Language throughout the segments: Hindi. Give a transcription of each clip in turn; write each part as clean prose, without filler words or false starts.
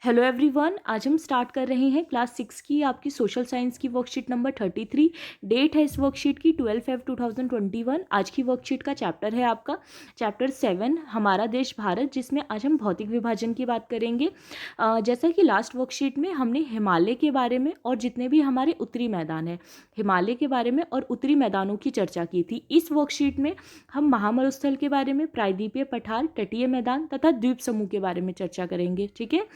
हेलो एवरीवन, आज हम स्टार्ट कर रहे हैं क्लास 6 की आपकी सोशल साइंस की वर्कशीट नंबर 33। डेट है इस वर्कशीट की 12/5/2021। आज की वर्कशीट का चैप्टर है आपका चैप्टर 7 हमारा देश भारत, जिसमें आज हम भौतिक विभाजन की बात करेंगे। जैसा कि लास्ट वर्कशीट में हमने हिमालय के बारे में और जितने भी हमारे उत्तरी मैदान हैं हिमालय के बारे में और उत्तरी मैदानों की चर्चा की थी। इस वर्कशीट में हम महामरुस्थल के बारे में, प्रायद्वीपीय पठार, तटीय मैदान तथा द्वीप समूह के बारे में चर्चा करेंगे। ठीक है।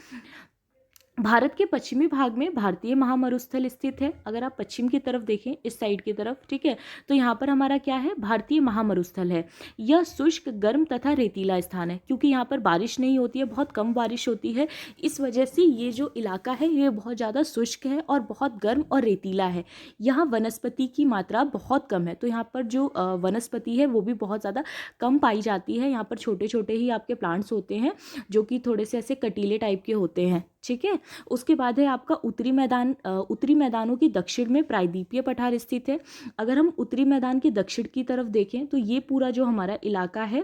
भारत के पश्चिमी भाग में भारतीय महामरुस्थल स्थित है। अगर आप पश्चिम की तरफ देखें, इस साइड की तरफ, ठीक है, तो यहाँ पर हमारा क्या है, भारतीय महामरुस्थल है। यह शुष्क, गर्म तथा रेतीला स्थान है, क्योंकि यहाँ पर बारिश नहीं होती है, बहुत कम बारिश होती है। इस वजह से ये जो इलाका है ये बहुत ज़्यादा शुष्क है और बहुत गर्म और रेतीला है। यहाँ वनस्पति की मात्रा बहुत कम है, तो यहाँ पर जो वनस्पति है वो भी बहुत ज़्यादा कम पाई जाती है। यहाँ पर छोटे छोटे ही आपके प्लांट्स होते हैं जो कि थोड़े से ऐसे कटीले टाइप के होते हैं। ठीक है। उसके बाद है आपका उत्तरी मैदान। उत्तरी मैदानों की दक्षिण में प्रायद्वीपीय पठार स्थित है। अगर हम उत्तरी मैदान की दक्षिण की तरफ देखें तो ये पूरा जो हमारा इलाका है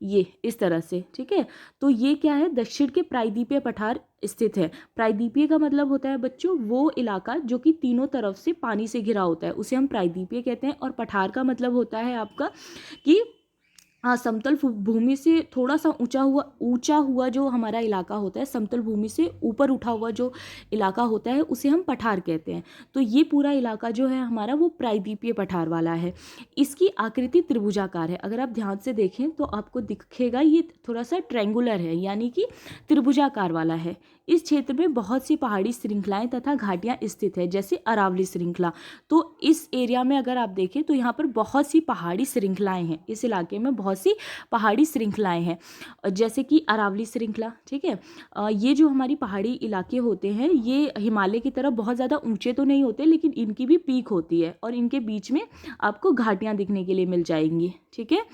ये इस तरह से, ठीक है, तो ये क्या है, दक्षिण के प्रायद्वीपीय पठार स्थित है। प्रायद्वीपीय का मतलब होता है बच्चों वो इलाका जो कि तीनों तरफ से पानी से घिरा होता है, उसे हम प्रायद्वीपीय कहते हैं। और पठार का मतलब होता है आपका कि हाँ, समतल भूमि से थोड़ा सा ऊंचा हुआ जो हमारा इलाका होता है, समतल भूमि से ऊपर उठा हुआ जो इलाका होता है उसे हम पठार कहते हैं। तो ये पूरा इलाका जो है हमारा वो प्रायद्वीपीय पठार वाला है। इसकी आकृति त्रिभुजाकार है। अगर आप ध्यान से देखें तो आपको दिखेगा ये थोड़ा सा ट्रायंगुलर है, यानी कि त्रिभुजाकार वाला है। इस क्षेत्र में बहुत सी पहाड़ी श्रृंखलाएं तथा घाटियां स्थित है, जैसे अरावली श्रृंखला। तो इस एरिया में अगर आप देखें तो यहाँ पर बहुत सी पहाड़ी श्रृंखलाएं हैं। इस इलाके में बहुत सी पहाड़ी श्रृंखलाएं हैं, जैसे कि अरावली श्रृंखला। ठीक है। ये जो हमारी पहाड़ी इलाके होते हैं ये हिमालय की तरफ बहुत ज़्यादा ऊंचे तो नहीं होते, लेकिन इनकी भी पीक होती है और इनके बीच में आपको घाटियां दिखने के लिए मिल जाएंगी। ठीक है।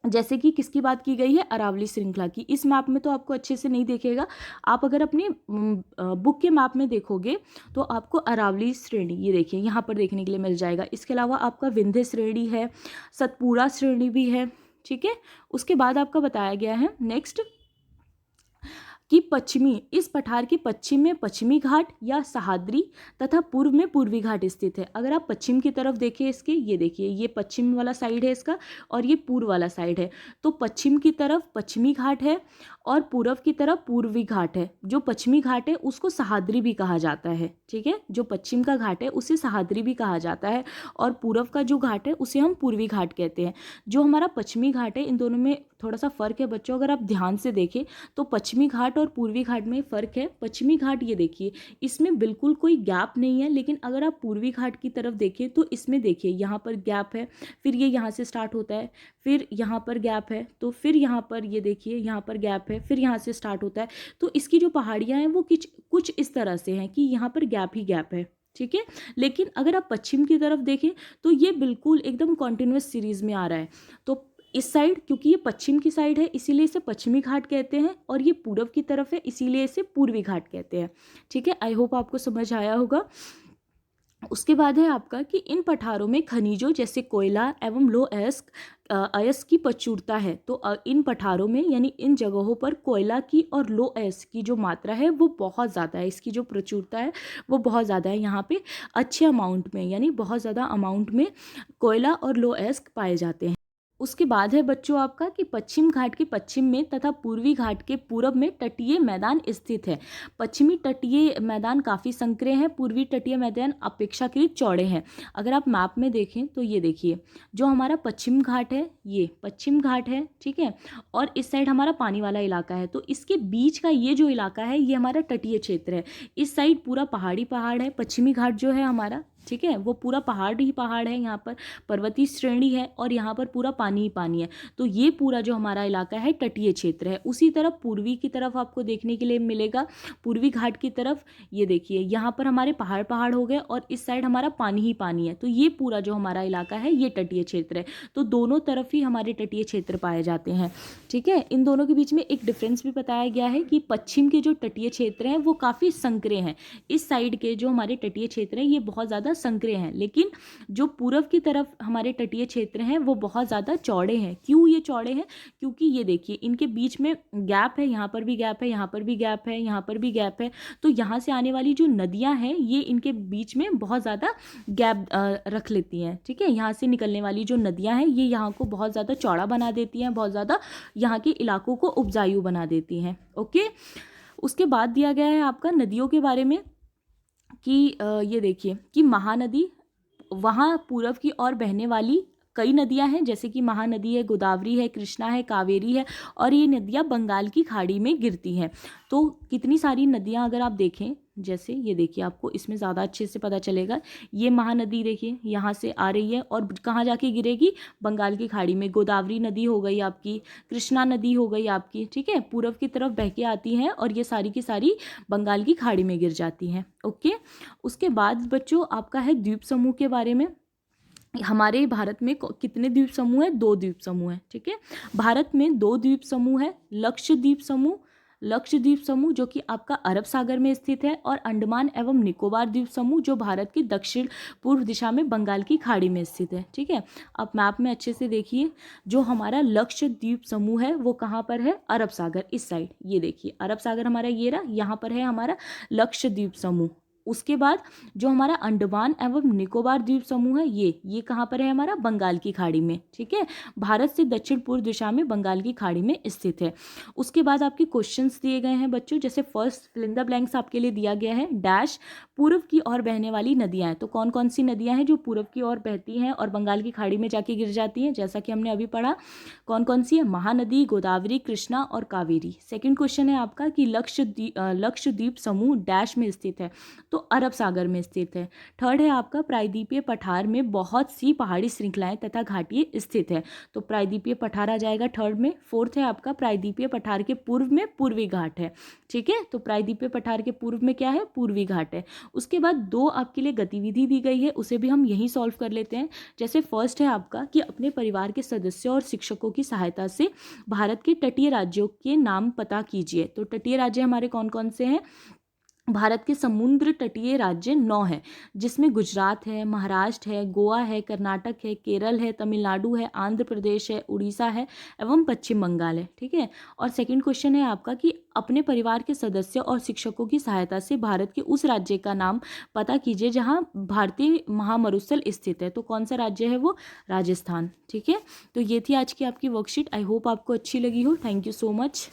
जैसे कि किसकी बात की गई है, अरावली श्रृंखला की। इस मैप में तो आपको अच्छे से नहीं दिखेगा, आप अगर अपने बुक के मैप में देखोगे तो आपको अरावली श्रेणी ये देखिए यहाँ पर देखने के लिए मिल जाएगा। इसके अलावा आपका विंध्य श्रेणी है, सतपुड़ा श्रेणी भी है। ठीक है। उसके बाद आपका बताया गया है नेक्स्ट कि पश्चिमी, इस पठार के पश्चिम में पश्चिमी घाट या सह्याद्री तथा पूर्व में पूर्वी घाट स्थित है। अगर आप पश्चिम की तरफ देखें इसके, ये देखिए ये पश्चिम वाला साइड है इसका और ये पूर्व वाला साइड है। तो पश्चिम की तरफ पश्चिमी घाट है और पूर्व की तरफ पूर्वी घाट है। जो पश्चिमी घाट है उसको सह्याद्री भी कहा जाता है। ठीक है। जो पश्चिम का घाट है उसे सह्याद्री भी कहा जाता है और पूर्व का जो घाट है उसे हम पूर्वी घाट कहते हैं। जो हमारा पश्चिमी घाट है, इन दोनों में थोड़ा सा फर्क है बच्चों। अगर आप ध्यान से देखें तो पश्चिमी घाट और पूर्वी घाट में फ़र्क है। पश्चिमी घाट ये देखिए इसमें बिल्कुल कोई गैप नहीं है, लेकिन अगर आप पूर्वी घाट की तरफ देखें तो इसमें देखिए यहाँ पर गैप है, फिर ये यहाँ से स्टार्ट होता है, फिर यहाँ पर गैप है, तो फिर यहाँ पर ये देखिए यहाँ पर गैप है, फिर यहाँ से स्टार्ट होता है। तो इसकी जो पहाड़ियाँ हैं वो कुछ इस तरह से हैं कि यहाँ पर गैप ही गैप है। ठीक है। लेकिन अगर आप पश्चिम की तरफ देखें तो ये बिल्कुल एकदम कॉन्टिन्यूस सीरीज में आ रहा है। तो इस साइड, क्योंकि ये पश्चिम की साइड है इसीलिए इसे पश्चिमी घाट कहते हैं, और ये पूर्व की तरफ है इसीलिए इसे पूर्वी घाट कहते हैं। ठीक है। आई होप आपको समझ आया होगा। उसके बाद है आपका कि इन पठारों में खनिजों जैसे कोयला एवं अयस्क की प्रचुरता है। तो इन पठारों में यानी इन जगहों पर कोयला की और लो अयस्क की जो मात्रा है वो बहुत ज़्यादा है, इसकी जो प्रचुरता है वो बहुत ज़्यादा है। यहाँ पे अच्छे अमाउंट में यानी बहुत ज़्यादा अमाउंट में कोयला और लो अयस्क पाए जाते हैं। उसके बाद है बच्चों आपका कि पश्चिम घाट के पश्चिम में तथा पूर्वी घाट के पूर्व में तटीय मैदान स्थित है। पश्चिमी तटीय मैदान काफ़ी संकरे हैं, पूर्वी तटीय मैदान अपेक्षाकृत चौड़े हैं। अगर आप मैप में देखें तो ये देखिए जो हमारा पश्चिम घाट है ये पश्चिम घाट है, ठीक है, और इस साइड हमारा पानी वाला इलाका है। तो इसके बीच का ये जो इलाका है ये हमारा तटीय क्षेत्र है। इस साइड पूरा पहाड़ है। पश्चिमी घाट जो है हमारा, ठीक है, वो पूरा पहाड़ ही पहाड़ है, यहाँ पर पर्वतीय श्रेणी है और यहाँ पर पूरा पानी ही पानी है। तो ये पूरा जो हमारा इलाका है तटीय क्षेत्र है। उसी तरफ पूर्वी की तरफ आपको देखने के लिए मिलेगा, पूर्वी घाट की तरफ ये देखिए यहाँ पर हमारे पहाड़ हो गए और इस साइड हमारा पानी ही पानी है। तो ये पूरा जो हमारा इलाका है ये तटीय क्षेत्र है। तो दोनों तरफ ही हमारे तटीय क्षेत्र पाए जाते हैं। ठीक है। इन दोनों के बीच में एक डिफरेंस भी बताया गया है कि पश्चिम के जो तटीय क्षेत्र हैं वो काफ़ी संकरे हैं। इस साइड के जो हमारे तटीय क्षेत्र हैं ये बहुत ज़्यादा ज़्यादा संकरे हैं, लेकिन जो पूर्व की तरफ हमारे तटीय क्षेत्र हैं वो बहुत ज़्यादा चौड़े हैं। क्यों ये चौड़े हैं? क्योंकि ये देखिए इनके बीच में गैप है, यहाँ पर भी गैप है, यहाँ पर भी गैप है, यहाँ पर भी गैप है। तो यहाँ से आने वाली जो नदियाँ हैं ये इनके बीच में बहुत ज़्यादा गैप रख लेती हैं, ठीक है। यहाँ से निकलने वाली जो नदियाँ हैं ये यहाँ को बहुत ज़्यादा चौड़ा बना देती हैं, बहुत ज़्यादा यहाँ के इलाकों को उपजाऊ बना देती हैं। ओके, उसके बाद दिया गया है आपका नदियों के बारे में कि ये देखिए कि महानदी, वहाँ पूर्व की ओर बहने वाली कई नदियां हैं, जैसे कि महानदी है, गोदावरी है, कृष्णा है, कावेरी है, और ये नदियां बंगाल की खाड़ी में गिरती हैं। तो कितनी सारी नदियां अगर आप देखें, जैसे ये देखिए आपको इसमें ज़्यादा अच्छे से पता चलेगा। ये महानदी देखिए यहाँ से आ रही है और कहाँ जाके गिरेगी? बंगाल की खाड़ी में। गोदावरी नदी हो गई आपकी, कृष्णा नदी हो गई आपकी, ठीक है, पूर्व की तरफ बह के आती हैं और ये सारी की सारी बंगाल की खाड़ी में गिर जाती हैं। ओके, उसके बाद बच्चों आपका है द्वीप समूह के बारे में। हमारे भारत में कितने द्वीप समूह है? 2 द्वीप समूह है, ठीक है। भारत में 2 द्वीप समूह है, लक्षद्वीप समूह जो कि आपका अरब सागर में स्थित है, और अंडमान एवं निकोबार द्वीप समूह जो भारत की दक्षिण पूर्व दिशा में बंगाल की खाड़ी में स्थित है, ठीक है। आप मैप में अच्छे से देखिए, जो हमारा लक्षद्वीप समूह है वो कहाँ पर है? अरब सागर, इस साइड। ये देखिए अरब सागर हमारा ये रहा, यहाँ पर है हमारा लक्षद्वीप समूह। उसके बाद जो हमारा अंडमान एवं निकोबार द्वीप समूह है ये कहाँ पर है? हमारा बंगाल की खाड़ी में, ठीक है। भारत से दक्षिण पूर्व दिशा में बंगाल की खाड़ी में स्थित है। उसके बाद आपके क्वेश्चंस दिए गए हैं बच्चों, जैसे first fill in the blanks आपके लिए दिया गया है, डैश पूर्व की ओर बहने वाली नदियां हैं। तो कौन कौन सी नदियां हैं जो पूर्व की ओर बहती हैं और बंगाल की खाड़ी में जाके गिर जाती हैं? जैसा कि हमने अभी पढ़ा, कौन कौन सी है? महानदी, गोदावरी, कृष्णा और कावेरी। सेकेंड क्वेश्चन है आपका कि लक्षद्वीप समूह डैश में स्थित है, तो अरब सागर में स्थित है। थर्ड है आपका प्रायद्वीपीय पठार में बहुत सी पहाड़ी श्रृंखलाएं तथा घाटियां स्थित है, तो प्रायद्वीपीय पठार आ जाएगा थर्ड में। फोर्थ है आपका प्रायद्वीपीय पठार के पूर्व में पूर्वी घाट है, ठीक है। तो प्रायद्वीपीय पठार के पूर्व में क्या है? पूर्वी घाट है। उसके बाद 2 आपके लिए गतिविधि दी गई है, उसे भी हम यही सॉल्व कर लेते हैं। जैसे फर्स्ट है आपका कि अपने परिवार के सदस्यों और शिक्षकों की सहायता से भारत के तटीय राज्यों के नाम पता कीजिए। तो तटीय राज्य हमारे कौन कौन से हैं? भारत के समुद्र तटीय राज्य 9 हैं, जिसमें गुजरात है, महाराष्ट्र है, गोवा है, कर्नाटक है, केरल है, तमिलनाडु है, आंध्र प्रदेश है, उड़ीसा है एवं पश्चिम बंगाल है, ठीक है। और सेकंड क्वेश्चन है आपका कि अपने परिवार के सदस्यों और शिक्षकों की सहायता से भारत के उस राज्य का नाम पता कीजिए जहां भारतीय महामरुस्थल स्थित है। तो कौन सा राज्य है वो? राजस्थान, ठीक है। तो ये थी आज की आपकी वर्कशीट। आई होप आपको अच्छी लगी हो। Thank you so much.